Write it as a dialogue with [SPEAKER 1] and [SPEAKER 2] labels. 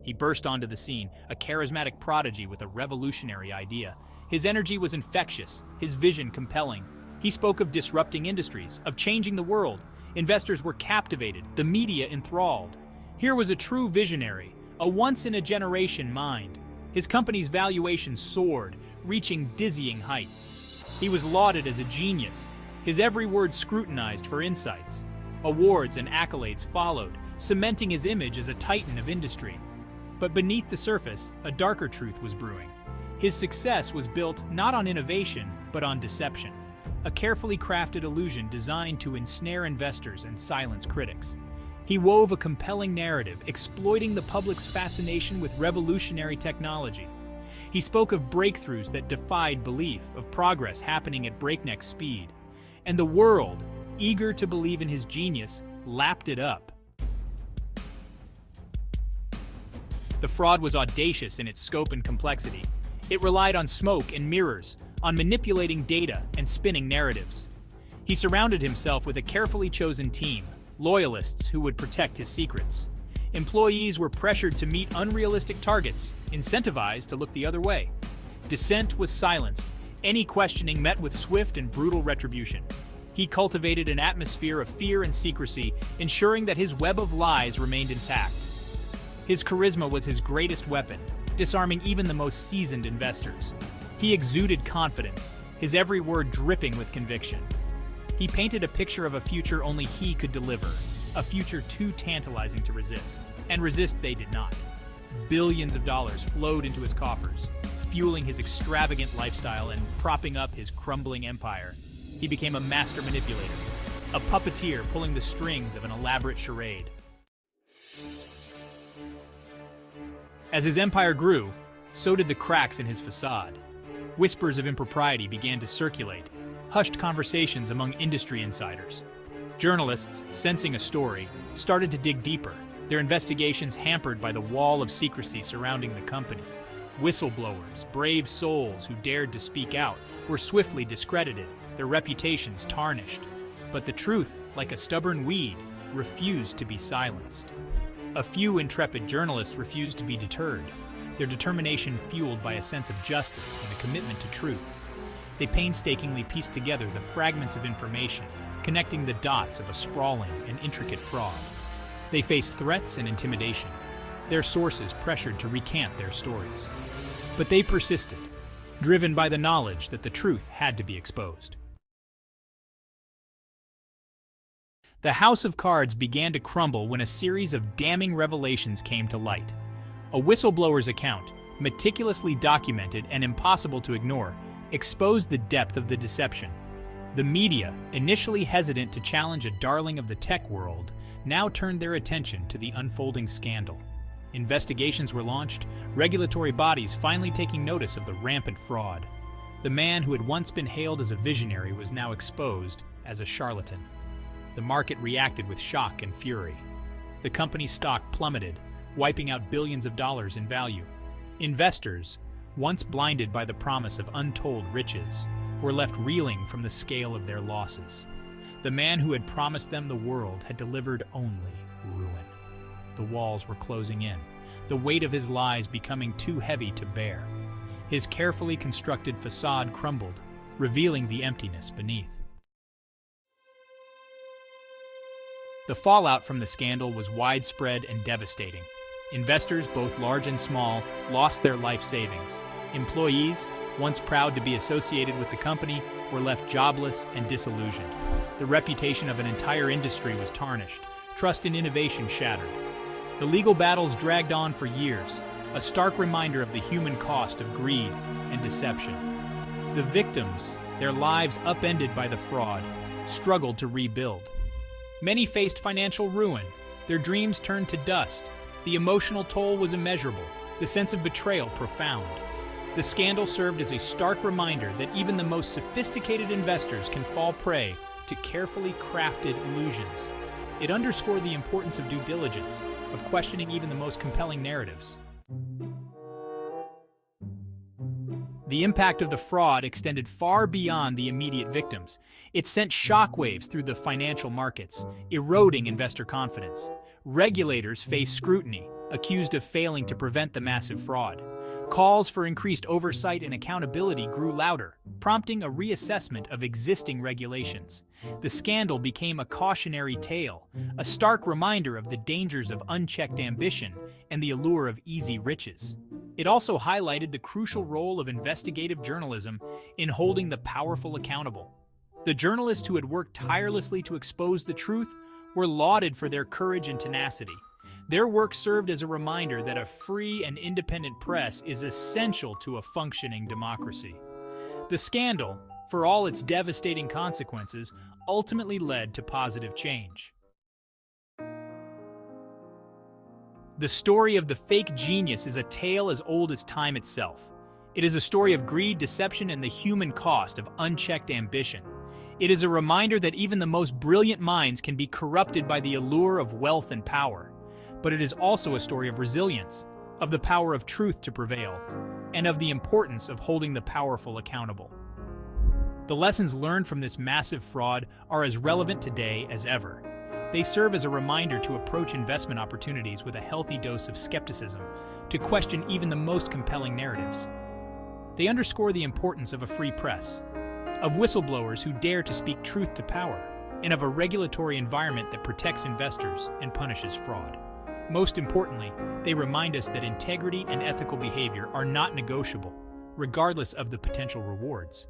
[SPEAKER 1] He burst onto the scene, a charismatic prodigy with a revolutionary idea. His energy was infectious, his vision compelling. He spoke of disrupting industries, of changing the world. Investors were captivated, the media enthralled. Here was a true visionary, a once-in-a-generation mind. His company's valuation soared, reaching dizzying heights. He was lauded as a genius, his every word scrutinized for insights. Awards and accolades followed, cementing his image as a titan of industry. But beneath the surface, a darker truth was brewing. His success was built not on innovation, but on deception. A carefully crafted illusion designed to ensnare investors and silence critics. He wove a compelling narrative, exploiting the public's fascination with revolutionary technology. He spoke of breakthroughs that defied belief, of progress happening at breakneck speed. And the world, eager to believe in his genius, lapped it up. The fraud was audacious in its scope and complexity. It relied on smoke and mirrors, on manipulating data and spinning narratives. He surrounded himself with a carefully chosen team, loyalists who would protect his secrets. Employees were pressured to meet unrealistic targets, incentivized to look the other way. Dissent was silenced, any questioning met with swift and brutal retribution. He cultivated an atmosphere of fear and secrecy, ensuring that his web of lies remained intact. His charisma was his greatest weapon, disarming even the most seasoned investors. He exuded confidence, his every word dripping with conviction. He painted a picture of a future only he could deliver, a future too tantalizing to resist. And resist they did not. Billions of dollars flowed into his coffers, fueling his extravagant lifestyle and propping up his crumbling empire. He became a master manipulator, a puppeteer pulling the strings of an elaborate charade. As his empire grew, so did the cracks in his facade. Whispers of impropriety began to circulate, hushed conversations among industry insiders. Journalists, sensing a story, started to dig deeper, their investigations hampered by the wall of secrecy surrounding the company. Whistleblowers, brave souls who dared to speak out, were swiftly discredited, their reputations tarnished. But the truth, like a stubborn weed, refused to be silenced. A few intrepid journalists refused to be deterred, their determination fueled by a sense of justice and a commitment to truth. They painstakingly pieced together the fragments of information, connecting the dots of a sprawling and intricate fraud. They faced threats and intimidation, their sources pressured to recant their stories. But they persisted, driven by the knowledge that the truth had to be exposed. The house of cards began to crumble when a series of damning revelations came to light. A whistleblower's account, meticulously documented and impossible to ignore, exposed the depth of the deception. The media, initially hesitant to challenge a darling of the tech world, now turned their attention to the unfolding scandal. Investigations were launched, regulatory bodies finally taking notice of the rampant fraud. The man who had once been hailed as a visionary was now exposed as a charlatan. The market reacted with shock and fury. The company's stock plummeted, wiping out billions of dollars in value. Investors, once blinded by the promise of untold riches, were left reeling from the scale of their losses. The man who had promised them the world had delivered only ruin. The walls were closing in, the weight of his lies becoming too heavy to bear. His carefully constructed facade crumbled, revealing the emptiness beneath. The fallout from the scandal was widespread and devastating. Investors, both large and small, lost their life savings. Employees, once proud to be associated with the company, were left jobless and disillusioned. The reputation of an entire industry was tarnished, trust in innovation shattered. The legal battles dragged on for years, a stark reminder of the human cost of greed and deception. The victims, their lives upended by the fraud, struggled to rebuild. Many faced financial ruin, their dreams turned to dust. The emotional toll was immeasurable, the sense of betrayal profound. The scandal served as a stark reminder that even the most sophisticated investors can fall prey to carefully crafted illusions. It underscored the importance of due diligence, of questioning even the most compelling narratives. The impact of the fraud extended far beyond the immediate victims. It sent shockwaves through the financial markets, eroding investor confidence. Regulators faced scrutiny, accused of failing to prevent the massive fraud. Calls for increased oversight and accountability grew louder, prompting a reassessment of existing regulations. The scandal became a cautionary tale, a stark reminder of the dangers of unchecked ambition and the allure of easy riches. It also highlighted the crucial role of investigative journalism in holding the powerful accountable. The journalists who had worked tirelessly to expose the truth were lauded for their courage and tenacity. Their work served as a reminder that a free and independent press is essential to a functioning democracy. The scandal, for all its devastating consequences, ultimately led to positive change. The story of the fake genius is a tale as old as time itself. It is a story of greed, deception, and the human cost of unchecked ambition. It is a reminder that even the most brilliant minds can be corrupted by the allure of wealth and power. But it is also a story of resilience, of the power of truth to prevail, and of the importance of holding the powerful accountable. The lessons learned from this massive fraud are as relevant today as ever. They serve as a reminder to approach investment opportunities with a healthy dose of skepticism, to question even the most compelling narratives. They underscore the importance of a free press, of whistleblowers who dare to speak truth to power, and of a regulatory environment that protects investors and punishes fraud. Most importantly, they remind us that integrity and ethical behavior are not negotiable, regardless of the potential rewards.